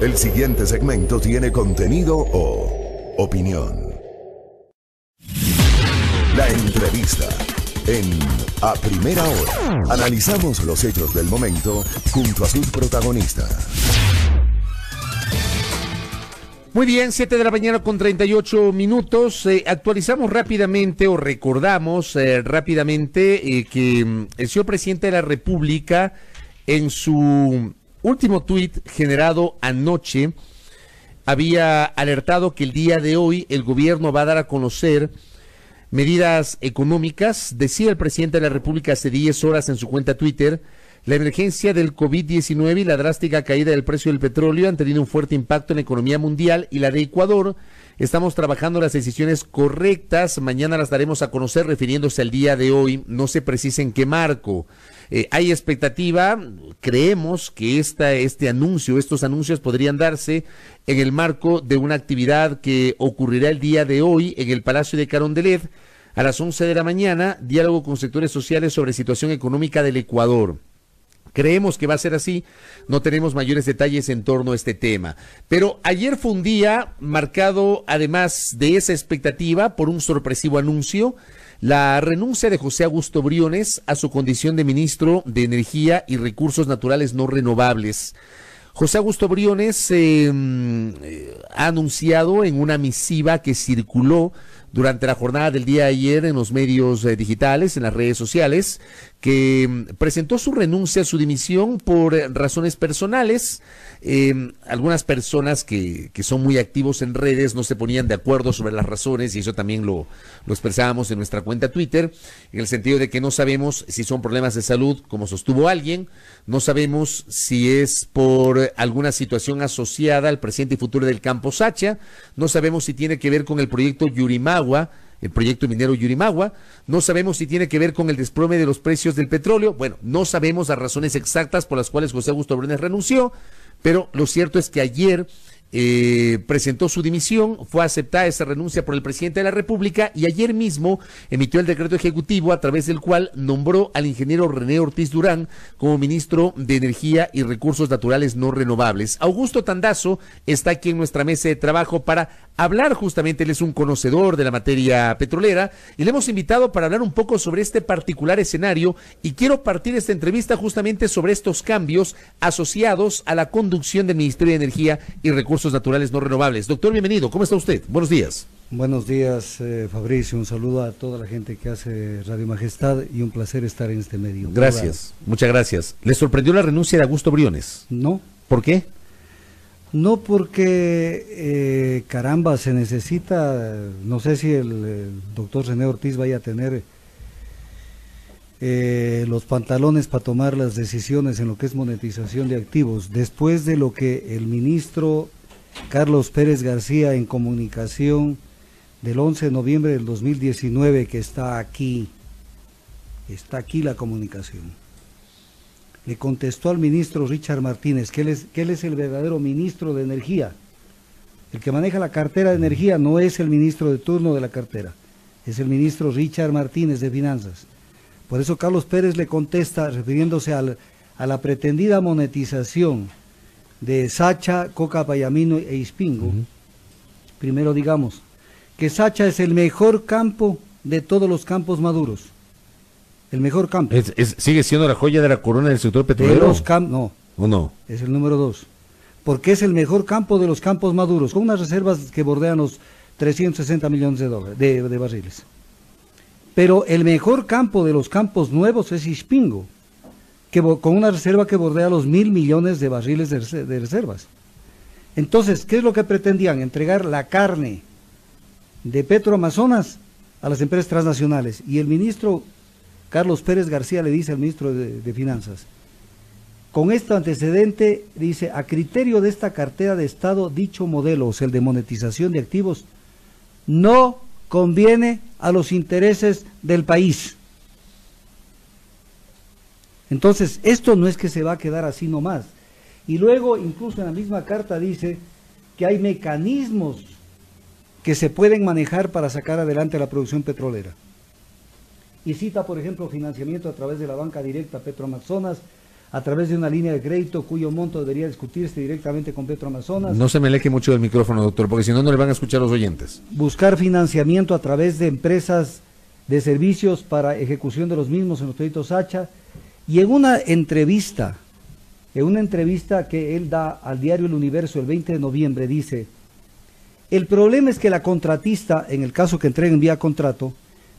El siguiente segmento tiene contenido o opinión. La entrevista en A Primera Hora. Analizamos los hechos del momento junto a sus protagonistas. Muy bien, 7 de la mañana con 38 minutos. Actualizamos rápidamente o recordamos rápidamente que el señor presidente de la República, en su último tuit generado anoche, había alertado que el día de hoy el gobierno va a dar a conocer medidas económicas. Decía el presidente de la República hace 10 horas en su cuenta Twitter: la emergencia del COVID-19 y la drástica caída del precio del petróleo han tenido un fuerte impacto en la economía mundial y la de Ecuador. Estamos trabajando las decisiones correctas. Mañana las daremos a conocer, refiriéndose al día de hoy. No se precisa en qué marco. Hay expectativa. Creemos que estos anuncios podrían darse en el marco de una actividad que ocurrirá el día de hoy en el Palacio de Carondelet a las 11 de la mañana. Diálogo con sectores sociales sobre situación económica del Ecuador. Creemos que va a ser así, no tenemos mayores detalles en torno a este tema. Pero ayer fue un día marcado, además de esa expectativa, por un sorpresivo anuncio: la renuncia de José Augusto Briones a su condición de ministro de Energía y Recursos Naturales No Renovables. José Augusto Briones ha anunciado en una misiva que circuló durante la jornada del día de ayer en los medios digitales, en las redes sociales, que presentó su renuncia, su dimisión por razones personales. Algunas personas que son muy activos en redes no se ponían de acuerdo sobre las razones, y eso también lo expresábamos en nuestra cuenta Twitter, en el sentido de que no sabemos si son problemas de salud, como sostuvo alguien, no sabemos si es por alguna situación asociada al presente y futuro del campo Sacha, no sabemos si tiene que ver con el proyecto Yurimagua, el proyecto minero Yurimagua, no sabemos si tiene que ver con el desplome de los precios del petróleo. Bueno, no sabemos las razones exactas por las cuales José Augusto Briones renunció, pero lo cierto es que ayer presentó su dimisión, fue aceptada esa renuncia por el presidente de la República, y ayer mismo emitió el decreto ejecutivo a través del cual nombró al ingeniero René Ortiz Durán como ministro de Energía y Recursos Naturales No Renovables. Augusto Tandazo está aquí en nuestra mesa de trabajo para hablar justamente. Él es un conocedor de la materia petrolera y le hemos invitado para hablar un poco sobre este particular escenario, y quiero partir esta entrevista justamente sobre estos cambios asociados a la conducción del Ministerio de Energía y Recursos Naturales No Renovables. Doctor, bienvenido. ¿Cómo está usted? Buenos días. Buenos días, Fabricio. Un saludo a toda la gente que hace Radio Majestad y un placer estar en este medio. Gracias, muchas gracias. ¿Le sorprendió la renuncia de Augusto Briones? No. ¿Por qué? No, porque, caramba, se necesita, no sé si el doctor René Ortiz vaya a tener los pantalones para tomar las decisiones en lo que es monetización de activos, después de lo que el ministro Carlos Pérez García, en comunicación del 11 de noviembre del 2019, que está aquí la comunicación, le contestó al ministro Richard Martínez, que él es el verdadero ministro de Energía. El que maneja la cartera de Energía no es el ministro de turno de la cartera, es el ministro Richard Martínez de Finanzas. Por eso Carlos Pérez le contesta, refiriéndose a la pretendida monetización de Sacha, Coca Payamino e Ispingo. Primero digamos que Sacha es el mejor campo de todos los campos maduros. El mejor campo. ¿Sigue siendo la joya de la corona del sector petrolero? No. ¿O no? Es el número 2. Porque es el mejor campo de los campos maduros, con unas reservas que bordean los 360 millones de barriles. Pero el mejor campo de los campos nuevos es Ispingo, con una reserva que bordea los 1.000 millones de barriles de reservas. Entonces, ¿qué es lo que pretendían? Entregar la carne de Petroamazonas a las empresas transnacionales. Y el ministro Carlos Pérez García le dice al ministro de Finanzas, con este antecedente, dice, a criterio de esta cartera de Estado, dicho modelo, o sea, el de monetización de activos, no conviene a los intereses del país. Entonces, esto no es que se va a quedar así nomás. Y luego, incluso en la misma carta dice que hay mecanismos que se pueden manejar para sacar adelante la producción petrolera. Y cita, por ejemplo, financiamiento a través de la banca directa Petroamazonas, a través de una línea de crédito cuyo monto debería discutirse directamente con Petroamazonas. No se me aleje mucho del micrófono, doctor, porque si no, no le van a escuchar los oyentes. Buscar financiamiento a través de empresas de servicios para ejecución de los mismos en los proyectos Hacha. Y en una entrevista que él da al diario El Universo el 20 de noviembre, dice: el problema es que la contratista, en el caso que entreguen vía contrato,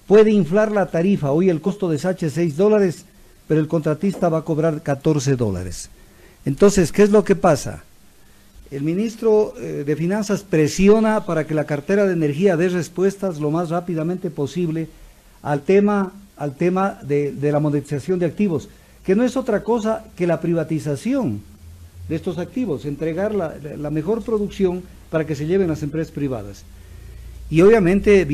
puede inflar la tarifa. Hoy el costo de Sacha es $6, pero el contratista va a cobrar $14. Entonces, ¿qué es lo que pasa? El ministro de Finanzas presiona para que la cartera de energía dé respuestas lo más rápidamente posible al tema de la monetización de activos, que no es otra cosa que la privatización de estos activos, entregar la mejor producción para que se lleven las empresas privadas. Y obviamente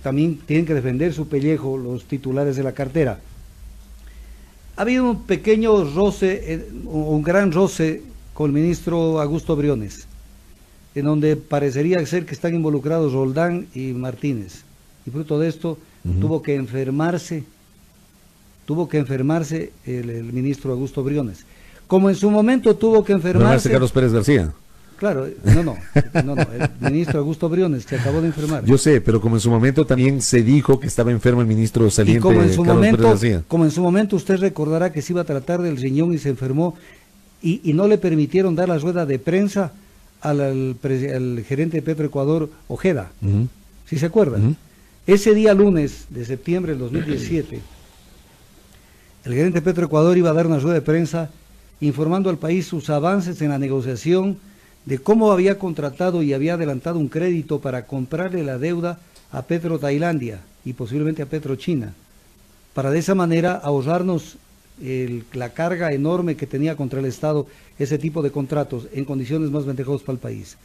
también tienen que defender su pellejo los titulares de la cartera. Ha habido un pequeño roce, un gran roce con el ministro Augusto Briones, en donde parecería ser que están involucrados Roldán y Martínez. Y fruto de esto tuvo que enfermarse el ministro Augusto Briones. Como en su momento tuvo que enfermarse Carlos Pérez García. Claro, no, el ministro Augusto Briones, que acabó de enfermar. Yo sé, pero como en su momento también se dijo que estaba enfermo el ministro saliente, como en su Carlos momento, Pérez García. Como en su momento usted recordará que se iba a tratar del riñón y se enfermó y no le permitieron dar la rueda de prensa al gerente de Petroecuador, Ojeda. ¿Sí se acuerdan? Ese día lunes de septiembre del 2017, el gerente de Petroecuador iba a dar una rueda de prensa informando al país sus avances en la negociación de cómo había contratado y había adelantado un crédito para comprarle la deuda a Petro Tailandia y posiblemente a Petro China, para de esa manera ahorrarnos la carga enorme que tenía contra el Estado ese tipo de contratos en condiciones más ventajosas para el país.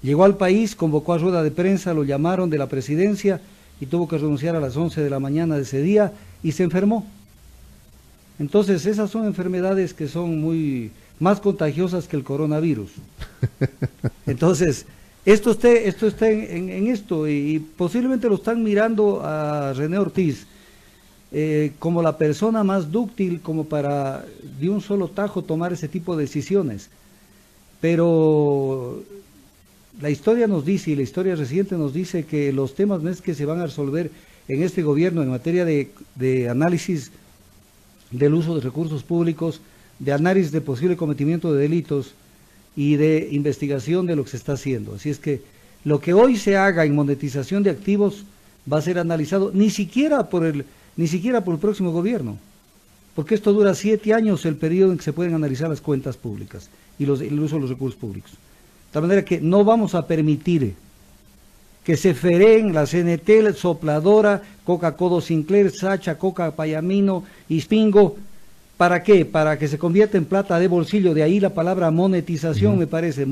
Llegó al país, convocó a rueda de prensa, lo llamaron de la presidencia y tuvo que renunciar a las 11 de la mañana de ese día y se enfermó. Entonces esas son enfermedades que son más contagiosas que el coronavirus. Entonces, esto está en esto y posiblemente lo están mirando a René Ortiz como la persona más dúctil como para de un solo tajo tomar ese tipo de decisiones. Pero la historia nos dice, y la historia reciente nos dice, que los temas no es que se van a resolver en este gobierno en materia de análisis del uso de recursos públicos, de análisis de posible cometimiento de delitos y de investigación de lo que se está haciendo. Así es que lo que hoy se haga en monetización de activos va a ser analizado ni siquiera por el próximo gobierno, porque esto dura 7 años, el periodo en que se pueden analizar las cuentas públicas y el uso de los recursos públicos. De tal manera que no vamos a permitir que se fereen la CNT, Sopladora, Coca-Cola Sinclair, Sacha, Coca Payamino, Ispingo. ¿Para qué? Para que se convierta en plata de bolsillo, de ahí la palabra monetización, me parece,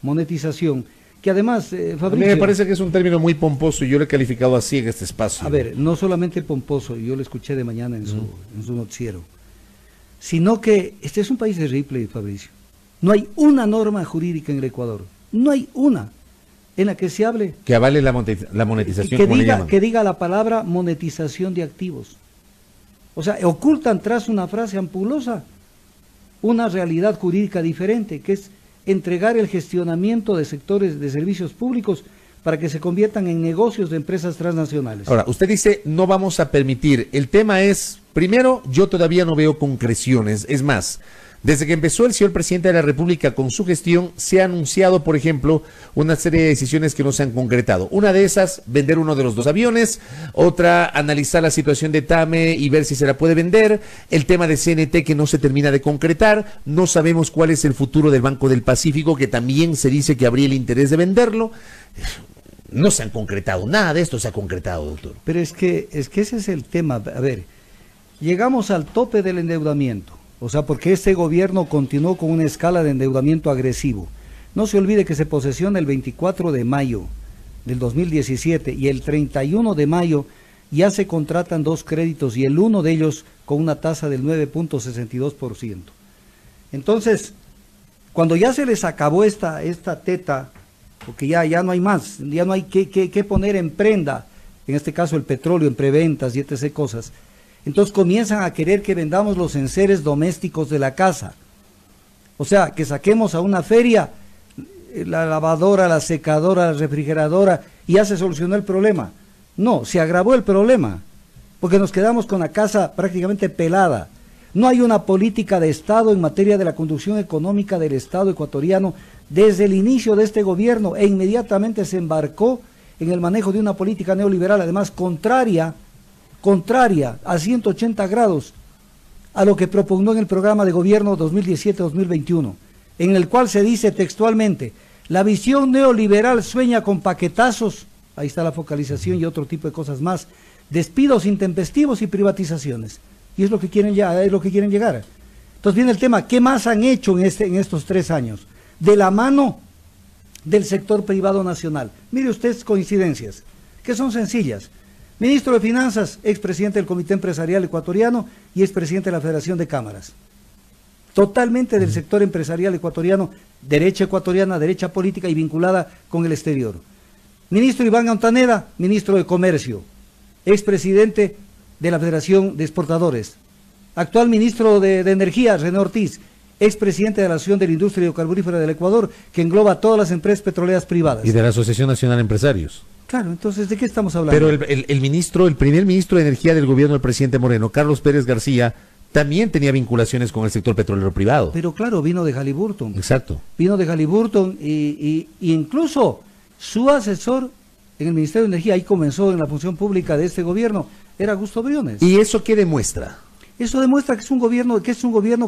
monetización, que además, Fabricio... A mí me parece que es un término muy pomposo y yo lo he calificado así en este espacio. A ver, no solamente pomposo, yo lo escuché de mañana en su noticiero, sino que este es un país terrible, Fabricio. No hay una norma jurídica en el Ecuador, no hay una en la que se hable... Que avale la monetización, que diga la palabra monetización de activos. O sea, ocultan tras una frase ampulosa una realidad jurídica diferente, que es entregar el gestionamiento de sectores de servicios públicos para que se conviertan en negocios de empresas transnacionales. Ahora, usted dice, no vamos a permitir. El tema es, primero, yo todavía no veo concreciones. Es más, desde que empezó el señor presidente de la República con su gestión, se ha anunciado, por ejemplo, una serie de decisiones que no se han concretado. Una de esas, vender uno de los 2 aviones. Otra, analizar la situación de TAME y ver si se la puede vender. El tema de CNT que no se termina de concretar. No sabemos cuál es el futuro del Banco del Pacífico, que también se dice que habría el interés de venderlo. No se han concretado, nada de esto se ha concretado, doctor. Pero es que ese es el tema. A ver, llegamos al tope del endeudamiento. O sea, porque este gobierno continuó con una escala de endeudamiento agresivo. No se olvide que se posesiona el 24 de mayo del 2017 y el 31 de mayo ya se contratan 2 créditos y el uno de ellos con una tasa del 9.62%. Entonces, cuando ya se les acabó esta teta, porque ya no hay más, ya no hay que poner en prenda, en este caso el petróleo, en preventas y etc. cosas, Entonces comienzan a querer que vendamos los enseres domésticos de la casa. O sea, que saquemos a una feria la lavadora, la secadora, la refrigeradora, y ya se solucionó el problema. No, se agravó el problema, porque nos quedamos con la casa prácticamente pelada. No hay una política de Estado en materia de la conducción económica del Estado ecuatoriano desde el inicio de este gobierno, e inmediatamente se embarcó en el manejo de una política neoliberal, además contraria a 180 grados a lo que propugnó en el programa de gobierno 2017-2021, en el cual se dice textualmente: la visión neoliberal sueña con paquetazos, ahí está la focalización y otro tipo de cosas más, despidos intempestivos y privatizaciones. Y es lo que quieren llegar. Entonces viene el tema, ¿qué más han hecho en estos 3 años? De la mano del sector privado nacional. Mire usted coincidencias, que son sencillas. Ministro de Finanzas, expresidente del Comité Empresarial Ecuatoriano y expresidente de la Federación de Cámaras. Totalmente del sector empresarial ecuatoriano, derecha ecuatoriana, derecha política y vinculada con el exterior. Ministro Iván Montaneda, ministro de Comercio, expresidente de la Federación de Exportadores. Actual ministro de Energía, René Ortiz, expresidente de la Asociación de la Industria Hidrocarburífera del Ecuador, que engloba todas las empresas petroleras privadas. Y de la Asociación Nacional de Empresarios. Claro, entonces, ¿de qué estamos hablando? Pero el primer ministro de Energía del gobierno del presidente Moreno, Carlos Pérez García, también tenía vinculaciones con el sector petrolero privado. Pero claro, vino de Halliburton. Exacto. Vino de Halliburton y incluso su asesor en el Ministerio de Energía, ahí comenzó en la función pública de este gobierno, era Augusto Briones. ¿Y eso qué demuestra? Eso demuestra que es un gobierno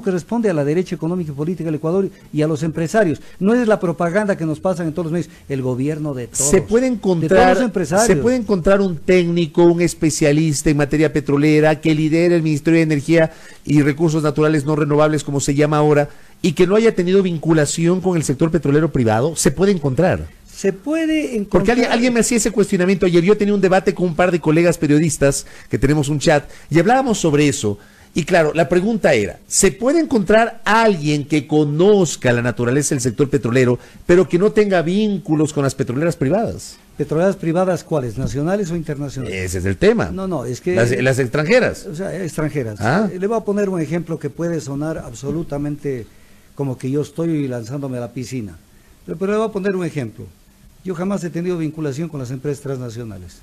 que responde a la derecha económica y política del Ecuador y a los empresarios. No es la propaganda que nos pasan en todos los medios, el gobierno de todos. Se puede encontrar un técnico, un especialista en materia petrolera que lidere el Ministerio de Energía y Recursos Naturales No Renovables, como se llama ahora, y que no haya tenido vinculación con el sector petrolero privado. Se puede encontrar. Se puede encontrar. Porque alguien me hacía ese cuestionamiento ayer. Yo tenía un debate con un par de colegas periodistas que tenemos un chat y hablábamos sobre eso. Y claro, la pregunta era, ¿se puede encontrar a alguien que conozca la naturaleza del sector petrolero, pero que no tenga vínculos con las petroleras privadas? ¿Petroleras privadas cuáles? ¿Nacionales o internacionales? Ese es el tema. No, es que... Las extranjeras. O sea, extranjeras. ¿Ah? Le voy a poner un ejemplo que puede sonar absolutamente como que yo estoy lanzándome a la piscina. Pero le voy a poner un ejemplo. Yo jamás he tenido vinculación con las empresas transnacionales.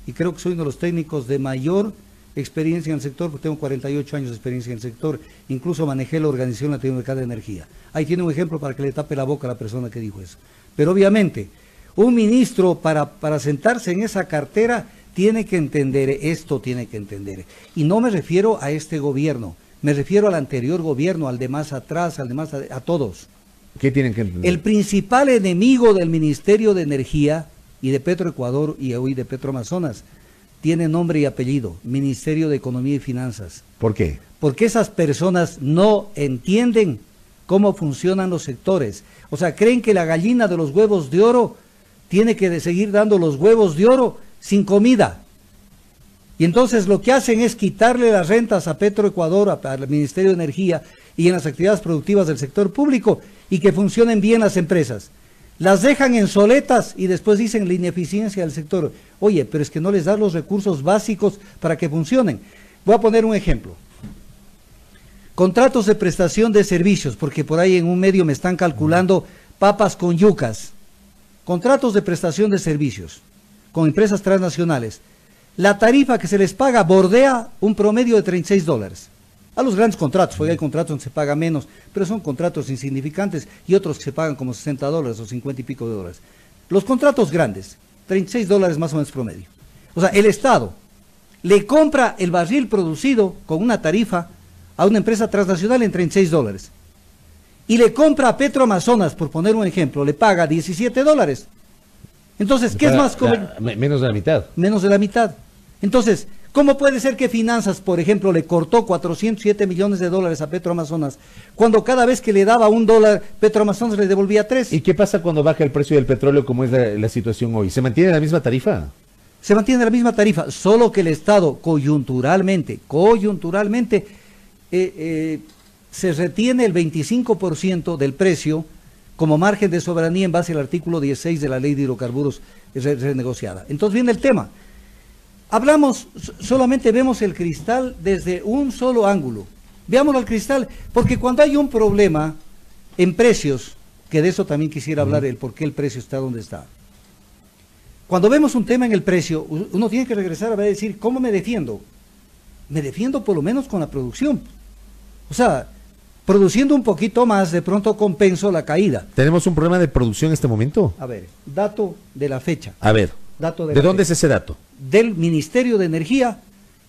Y creo que soy uno de los técnicos de mayor experiencia en el sector, porque tengo 48 años de experiencia en el sector, incluso manejé la Organización Latinoamericana de Energía. Ahí tiene un ejemplo para que le tape la boca a la persona que dijo eso. Pero obviamente, un ministro para sentarse en esa cartera tiene que entender esto, tiene que entender. Y no me refiero a este gobierno, me refiero al anterior gobierno, al de más atrás, a todos. ¿Qué tienen que entender? El principal enemigo del Ministerio de Energía y de Petroecuador y hoy de Petroamazonas tiene nombre y apellido, Ministerio de Economía y Finanzas. ¿Por qué? Porque esas personas no entienden cómo funcionan los sectores. O sea, creen que la gallina de los huevos de oro tiene que seguir dando los huevos de oro sin comida. Y entonces lo que hacen es quitarle las rentas a Petroecuador, al Ministerio de Energía y en las actividades productivas del sector público y que funcionen bien las empresas. Las dejan en soletas y después dicen la ineficiencia del sector. Oye, pero es que no les das los recursos básicos para que funcionen. Voy a poner un ejemplo. Contratos de prestación de servicios, porque por ahí en un medio me están calculando papas con yucas. Contratos de prestación de servicios con empresas transnacionales. La tarifa que se les paga bordea un promedio de $36. A los grandes contratos, porque hay contratos donde se paga menos, pero son contratos insignificantes y otros que se pagan como $60 o 50 y pico de dólares. Los contratos grandes, $36 más o menos promedio. O sea, el Estado le compra el barril producido con una tarifa a una empresa transnacional en $36 y le compra a Petroamazonas, por poner un ejemplo, le paga $17. Entonces, ¿qué es más conveniente? Menos de la mitad. Menos de la mitad. Entonces, ¿cómo puede ser que Finanzas, por ejemplo, le cortó $407 millones a Petroamazonas, cuando cada vez que le daba $1, Petroamazonas le devolvía 3? ¿Y qué pasa cuando baja el precio del petróleo, como es la situación hoy? ¿Se mantiene la misma tarifa? Se mantiene la misma tarifa, solo que el Estado coyunturalmente, se retiene el 25% del precio como margen de soberanía en base al artículo 16 de la Ley de Hidrocarburos renegociada. Entonces viene el tema. solamente vemos el cristal desde un solo ángulo. Veamos al cristal, porque cuando hay un problema en precios, que de eso también quisiera hablar, el por qué el precio está donde está. Cuando vemos un tema en el precio, uno tiene que regresar a ver, decir, ¿cómo me defiendo? Me defiendo por lo menos con la producción. O sea, produciendo un poquito más, de pronto compenso la caída. ¿Tenemos un problema de producción en este momento? A ver, dato de la fecha. A ver, ¿de dónde es ese dato? Del Ministerio de Energía,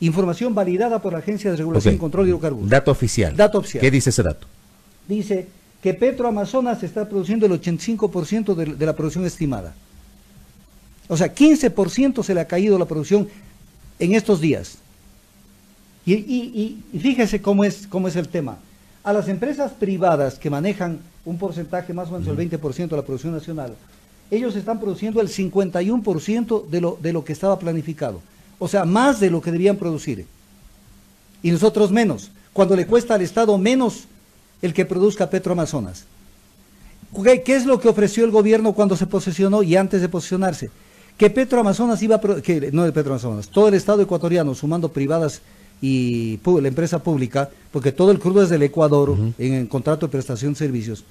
información validada por la Agencia de Regulación y Control de Hidrocarburos. Dato oficial. Dato oficial. ¿Qué dice ese dato? Dice que Petroamazonas está produciendo el 85% de la producción estimada. O sea, 15% se le ha caído la producción en estos días. Y fíjese cómo es el tema. A las empresas privadas que manejan un porcentaje más o menos del 20% de la producción nacional, ellos están produciendo el 51% de lo que estaba planificado. O sea, más de lo que debían producir. Y nosotros menos. Cuando le cuesta al Estado menos el que produzca Petroamazonas. ¿Qué es lo que ofreció el gobierno cuando se posesionó y antes de posesionarse? Que Petroamazonas no de Petroamazonas, todo el Estado ecuatoriano, sumando privadas y la empresa pública, porque todo el crudo es del Ecuador, en el contrato de prestación de servicios,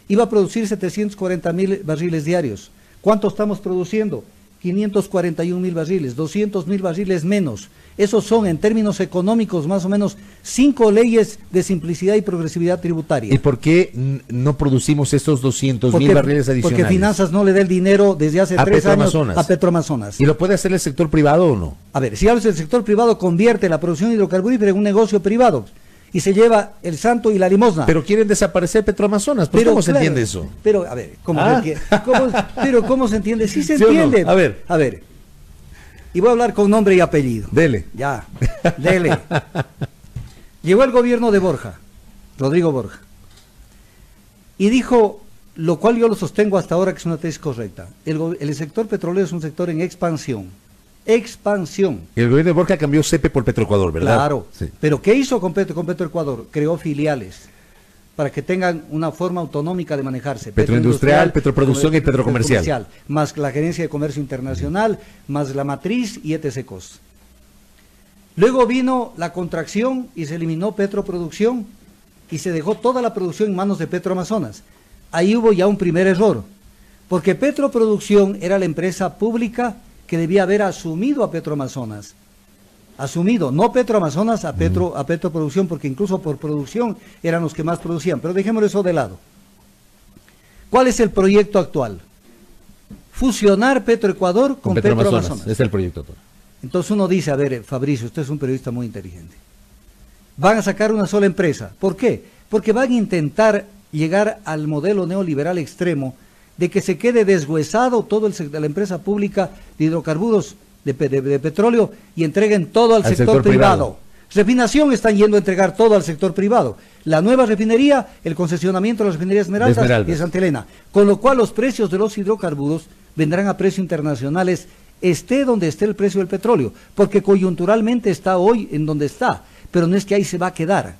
iba a producir 740.000 barriles diarios. ¿Cuánto estamos produciendo? 541.000 barriles, 200.000 barriles menos. Esos son, en términos económicos, más o menos 5 leyes de simplicidad y progresividad tributaria. ¿Y por qué no producimos estos 200.000 barriles adicionales? Porque Finanzas no le da el dinero desde hace 3 años a Petroamazonas. ¿Y lo puede hacer el sector privado o no? A ver, si el sector privado convierte la producción hidrocarburífera en un negocio privado y se lleva el santo y la limosna. Pero quieren desaparecer Petroamazonas. ¿Pues cómo se entiende eso? Pero, a ver, ¿cómo se entiende? Sí se ¿Sí entiende. No? A ver. Y voy a hablar con nombre y apellido. Dele. Ya, dele. Llegó el gobierno de Borja, Rodrigo Borja, y dijo, lo cual yo lo sostengo hasta ahora que es una tesis correcta, el sector petrolero es un sector en expansión. Expansión. El gobierno de Borja cambió CEPE por Petroecuador, ¿verdad? Claro. Sí. Pero ¿qué hizo con Petroecuador? Creó filiales para que tengan una forma autonómica de manejarse. Petroindustrial, Petroproducción y Petrocomercial. Más la Gerencia de Comercio Internacional, más la matriz y etc. Luego vino la contracción y se eliminó Petroproducción y se dejó toda la producción en manos de Petroamazonas. Ahí hubo ya un primer error, porque Petroproducción era la empresa pública que debía haber asumido a Petroamazonas. Asumido, no Petroamazonas a Petroproducción, porque incluso por producción eran los que más producían, pero dejémoslo eso de lado. ¿Cuál es el proyecto actual? Fusionar Petroecuador con Petroamazonas. Es el proyecto actual. Entonces uno dice, a ver, Fabricio, usted es un periodista muy inteligente. Van a sacar una sola empresa. ¿Por qué? Porque van a intentar llegar al modelo neoliberal extremo de que se quede deshuesado todo la empresa pública de hidrocarburos, de petróleo, y entreguen todo al sector privado. Refinación están yendo a entregar todo al sector privado. La nueva refinería, el concesionamiento de la refinería Esmeraldas y de Santa Elena. Con lo cual los precios de los hidrocarburos vendrán a precios internacionales, esté donde esté el precio del petróleo, porque coyunturalmente está hoy en donde está, pero no es que ahí se va a quedar.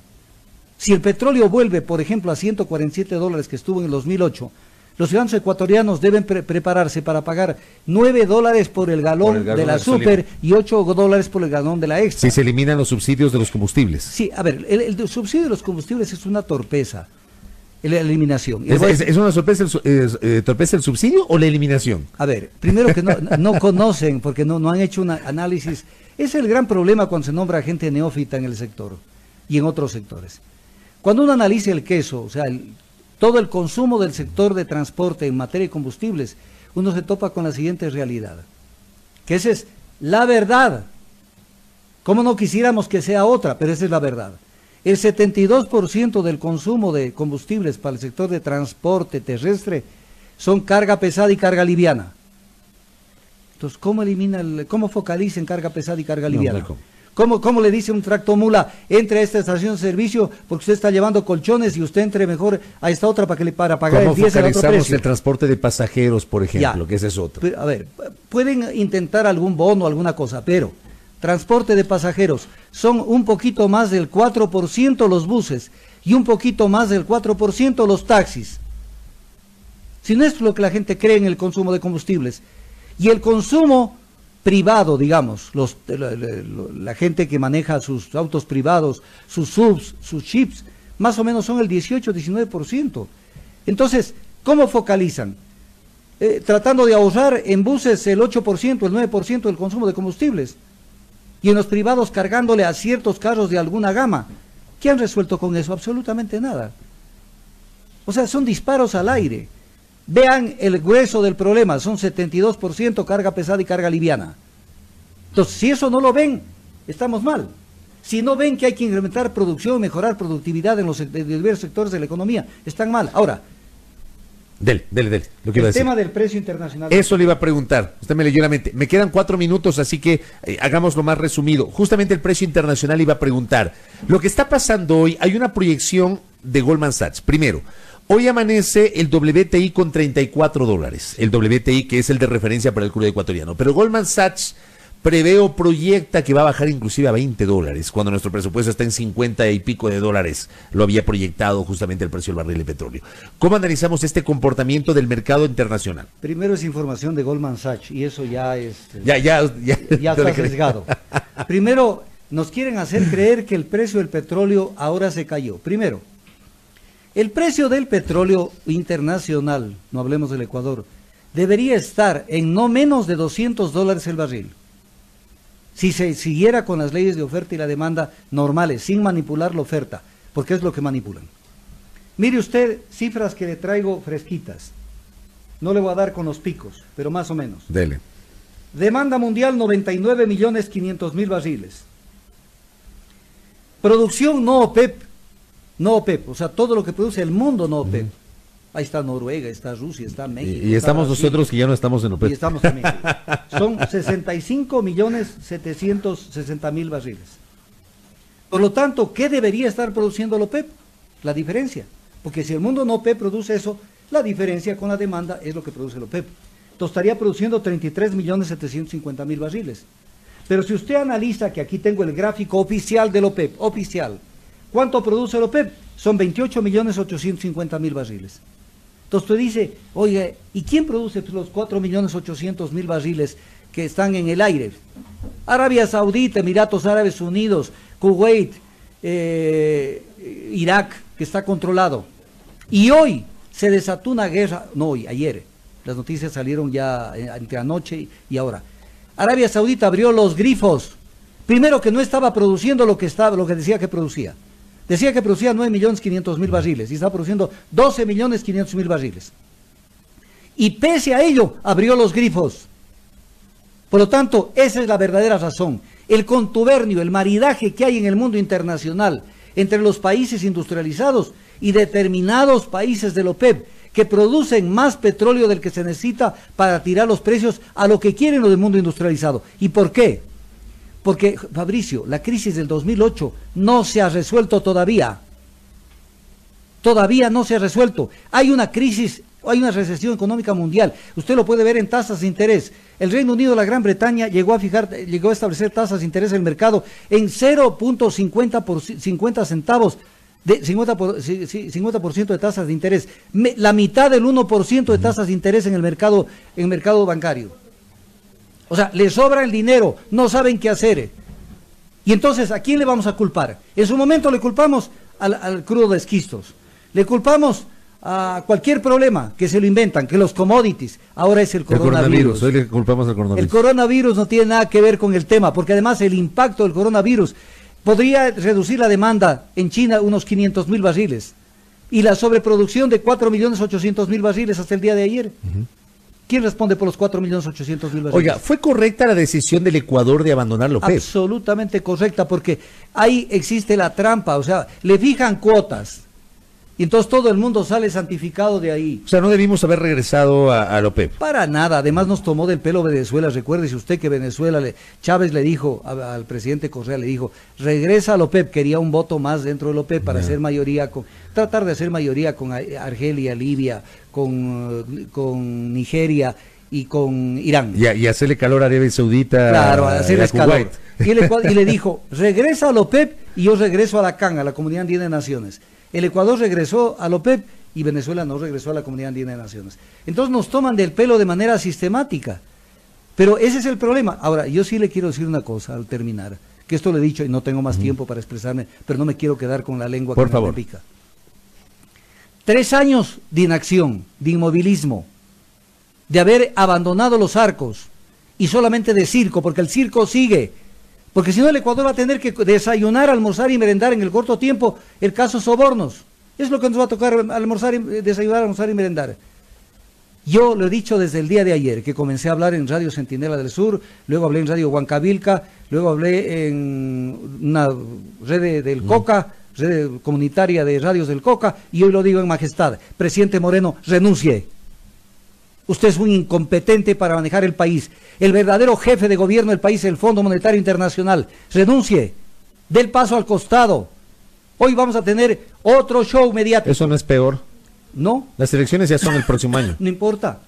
Si el petróleo vuelve, por ejemplo, a $147 que estuvo en el 2008, los ciudadanos ecuatorianos deben prepararse para pagar $9 por el galón de la super y $8 por el galón de la extra. Si se eliminan los subsidios de los combustibles. Sí, a ver, el subsidio de los combustibles es una torpeza, la eliminación. ¿Es una sorpresa torpeza el subsidio o la eliminación? A ver, primero que no conocen, porque no han hecho un análisis. Es el gran problema cuando se nombra gente neófita en el sector y en otros sectores. Cuando uno analiza el queso, o sea, todo el consumo del sector de transporte en materia de combustibles, uno se topa con la siguiente realidad, que esa es la verdad. ¿Cómo no quisiéramos que sea otra? Pero esa es la verdad. El 72% del consumo de combustibles para el sector de transporte terrestre son carga pesada y carga liviana. Entonces, ¿cómo focaliza en carga pesada y carga liviana? ¿Cómo le dice un tractomula, entre a esta estación de servicio porque usted está llevando colchones y usted entre mejor a esta otra para pagar el 10 al otro precio? ¿Cómo focalizamos el transporte de pasajeros, por ejemplo, que ese es otro? Pero, a ver, pueden intentar algún bono, alguna cosa, pero transporte de pasajeros son un poquito más del 4% los buses y un poquito más del 4% los taxis. Si no es lo que la gente cree en el consumo de combustibles. Y el consumo privado, digamos, la gente que maneja sus autos privados, sus subs, sus chips, más o menos son el 18-19%. Entonces, ¿cómo focalizan? Tratando de ahorrar en buses el 8%, el 9% del consumo de combustibles, y en los privados cargándole a ciertos carros de alguna gama. ¿Qué han resuelto con eso? Absolutamente nada. O sea, son disparos al aire. Vean el grueso del problema, son 72% carga pesada y carga liviana. Entonces, si eso no lo ven, estamos mal. Si no ven que hay que incrementar producción, mejorar productividad en los diversos sectores de la economía, están mal. Ahora, Dele, lo que iba a el decir. tema del precio internacional. Eso le iba a preguntar, usted me leyó la mente. Me quedan 4 minutos, así que hagámoslo más resumido. Justamente el precio internacional iba a preguntar. Lo que está pasando hoy, hay una proyección de Goldman Sachs. Primero, hoy amanece el WTI con $34, el WTI que es el de referencia para el crudo ecuatoriano. Pero Goldman Sachs prevé o proyecta que va a bajar inclusive a $20, cuando nuestro presupuesto está en 50 y pico de dólares, lo había proyectado justamente el precio del barril de petróleo. ¿Cómo analizamos este comportamiento del mercado internacional? Primero es información de Goldman Sachs y eso ya es... Ya está sesgado. Primero, nos quieren hacer creer que el precio del petróleo ahora se cayó. Primero, el precio del petróleo internacional, no hablemos del Ecuador, debería estar en no menos de $200 el barril. Si se siguiera con las leyes de oferta y la demanda normales, sin manipular la oferta, porque es lo que manipulan. Mire usted cifras que le traigo fresquitas. No le voy a dar con los picos, pero más o menos. Dele. Demanda mundial 99.500.000 barriles. Producción no OPEP, o sea, todo lo que produce el mundo no OPEP. Ahí está Noruega, está Rusia, está México. Y estamos nosotros que ya no estamos en OPEP. Y estamos también. Son 65.760.000 barriles. Por lo tanto, ¿qué debería estar produciendo el OPEP? La diferencia. Porque si el mundo no OPEP produce eso, la diferencia con la demanda es lo que produce el OPEP. Entonces estaría produciendo 33.750.000 barriles. Pero si usted analiza, que aquí tengo el gráfico oficial del OPEP, oficial, ¿cuánto produce el OPEP? Son 28.850.000 barriles. Entonces usted dice, oye, ¿y quién produce los 4.800.000 barriles que están en el aire? Arabia Saudita, Emiratos Árabes Unidos, Kuwait, Irak, que está controlado. Y hoy se desató una guerra, no hoy, ayer, las noticias salieron ya entre anoche y ahora. Arabia Saudita abrió los grifos, primero que no estaba produciendo lo que decía que producía. Decía que producía 9.500.000 barriles y está produciendo 12.500.000 barriles. Y pese a ello, abrió los grifos. Por lo tanto, esa es la verdadera razón. El contubernio, el maridaje que hay en el mundo internacional entre los países industrializados y determinados países del OPEP que producen más petróleo del que se necesita para tirar los precios a lo que quieren los del mundo industrializado. ¿Y por qué? Porque, Fabricio, la crisis del 2008 no se ha resuelto todavía. Todavía no se ha resuelto. Hay una crisis, hay una recesión económica mundial. Usted lo puede ver en tasas de interés. El Reino Unido, la Gran Bretaña, llegó a establecer tasas de interés en el mercado en 0.50 centavos, de 50% de tasas de interés. La mitad del 1% de tasas de interés en el mercado bancario. O sea, les sobra el dinero, no saben qué hacer. Y entonces, ¿a quién le vamos a culpar? En su momento le culpamos al crudo de esquistos, le culpamos a cualquier problema que se lo inventan, que los commodities, ahora es el coronavirus. Hoy le culpamos al coronavirus. El coronavirus no tiene nada que ver con el tema, porque además el impacto del coronavirus podría reducir la demanda en China unos 500.000 barriles y la sobreproducción de 4.800.000 barriles hasta el día de ayer. ¿Quién responde por los 4.800.000 barriles? Oiga, ¿fue correcta la decisión del Ecuador de abandonar la OPEP? Absolutamente correcta, porque ahí existe la trampa, o sea, le fijan cuotas, y entonces todo el mundo sale santificado de ahí. O sea, no debimos haber regresado a la OPEP. Para nada, además nos tomó del pelo Venezuela. Recuérdese usted que Chávez le dijo al presidente Correa, le dijo, regresa a la OPEP, quería un voto más dentro de la OPEP para hacer mayoría, tratar de hacer mayoría con Argelia, Libia, con Nigeria y con Irán. Y hacerle calor a Arabia Saudita. Claro, hacerle calor. Kuwait. Y le dijo, regresa a la OPEP y yo regreso a la CAN, a la Comunidad Andina de Naciones. El Ecuador regresó a la OPEP y Venezuela no regresó a la Comunidad Andina de Naciones. Entonces nos toman del pelo de manera sistemática. Pero ese es el problema. Ahora, yo sí le quiero decir una cosa al terminar, que esto lo he dicho y no tengo más tiempo para expresarme, pero no me quiero quedar con la lengua Por que favor. me pica. 3 años de inacción, de inmovilismo, de haber abandonado los arcos y solamente de circo, porque el circo sigue. Porque si no, el Ecuador va a tener que desayunar, almorzar y merendar en el corto tiempo el caso Sobornos. Es lo que nos va a tocar, almorzar, desayunar, almorzar y merendar. Yo lo he dicho desde el día de ayer, que comencé a hablar en Radio Centinela del Sur, luego hablé en Radio Huancavilca, luego hablé en una red del Coca, red comunitaria de radios del Coca, y hoy lo digo en majestad. Presidente Moreno, renuncie. Usted es un incompetente para manejar el país. El verdadero jefe de gobierno del país es el Fondo Monetario Internacional. Renuncie. Dé el paso al costado. Hoy vamos a tener otro show mediático. Eso no es peor. No. Las elecciones ya son el próximo año. No importa.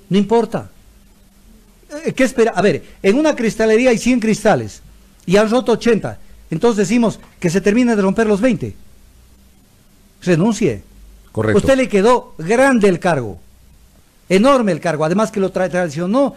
No importa. ¿Qué espera? A ver, en una cristalería hay 100 cristales y han roto 80. Entonces decimos que se termine de romper los 20. Renuncie. Correcto. Usted le quedó grande el cargo. Enorme el cargo, además que lo traicionó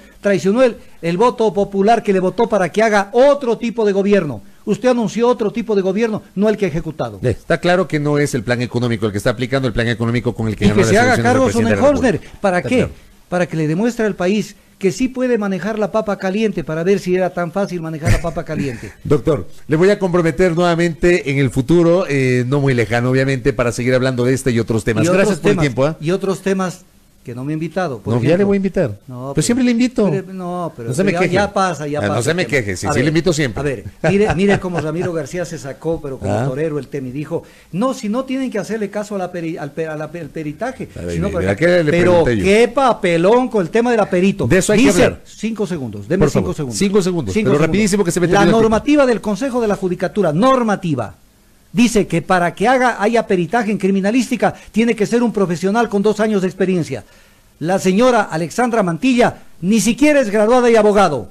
el voto popular que le votó para que haga otro tipo de gobierno. Usted anunció otro tipo de gobierno, no el que ha ejecutado. Está claro que no es el plan económico el que está aplicando, el plan económico con el que Y ganó que las se haga elecciones cargo del presidente de la Sonnenholzner. República. ¿Para Está qué? claro. Para que le demuestre al país que sí puede manejar la papa caliente, para ver si era tan fácil manejar la papa caliente. Doctor, le voy a comprometer nuevamente en el futuro, no muy lejano obviamente, para seguir hablando de este y otros temas. Y otros Gracias por el temas, tiempo. ¿Ah? Y otros temas que no me ha invitado. Por No, ya ejemplo. le voy a invitar. No, Pues siempre le invito. Pero No se me ya, queje. ya pasa. No se me el tema. queje, sí, A sí ver, le invito siempre. A ver, mire cómo Ramiro García se sacó, pero como torero el tema, y dijo, no, si no tienen que hacerle caso al peritaje. A ver, Sino mira, para ¿qué le pero pregunté yo? qué papelón con el tema del aperito. De eso hay que hablar. 5 segundos, deme Por 5 favor, segundos. 5 segundos, pero segundos. rapidísimo que se me La termina el tiempo. normativa del Consejo de la Judicatura, normativa, dice que para que haya peritaje en criminalística, tiene que ser un profesional con 2 años de experiencia. La señora Alexandra Mantilla ni siquiera es graduada y abogado.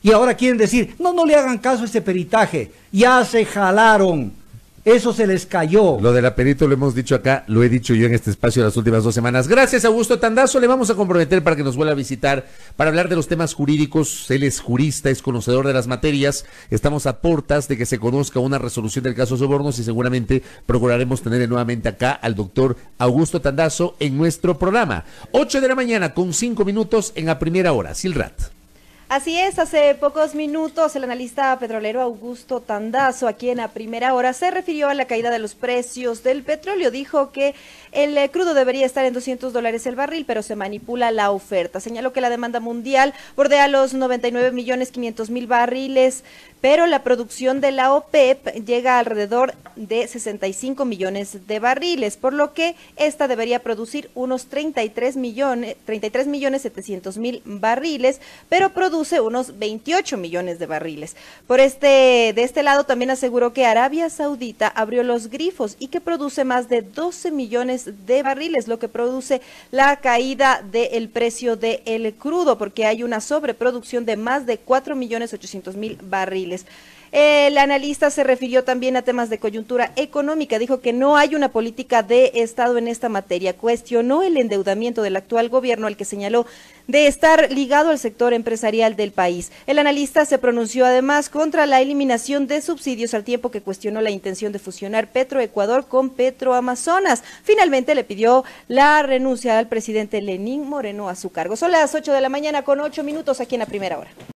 Y ahora quieren decir, no le hagan caso a ese peritaje. Ya se jalaron. Eso se les cayó. Lo del aperito lo hemos dicho acá, lo he dicho yo en este espacio las últimas 2 semanas. Gracias, Augusto Tandazo. Le vamos a comprometer para que nos vuelva a visitar, para hablar de los temas jurídicos. Él es jurista, es conocedor de las materias. Estamos a portas de que se conozca una resolución del caso Sobornos y seguramente procuraremos tener nuevamente acá al doctor Augusto Tandazo en nuestro programa. 8 de la mañana con 5 minutos en la primera hora. Silrat. Así es, hace pocos minutos el analista petrolero Augusto Tandazo, aquí en la primera hora, se refirió a la caída de los precios del petróleo. Dijo que el crudo debería estar en $200 el barril, pero se manipula la oferta. Señaló que la demanda mundial bordea los 99.500.000 barriles, pero la producción de la OPEP llega a alrededor de 65 millones de barriles, por lo que esta debería producir unos 33.700.000 barriles, pero produce unos 28 millones de barriles. De este lado también aseguró que Arabia Saudita abrió los grifos y que produce más de 12 millones de barriles, lo que produce la caída del precio del crudo, porque hay una sobreproducción de más de 4.800.000 barriles. El analista se refirió también a temas de coyuntura económica, dijo que no hay una política de Estado en esta materia, cuestionó el endeudamiento del actual gobierno, al que señaló de estar ligado al sector empresarial del país. El analista se pronunció además contra la eliminación de subsidios, al tiempo que cuestionó la intención de fusionar Petroecuador con Petroamazonas. Finalmente le pidió la renuncia al presidente Lenín Moreno a su cargo. Son las 8 de la mañana con 8 minutos aquí en la primera hora.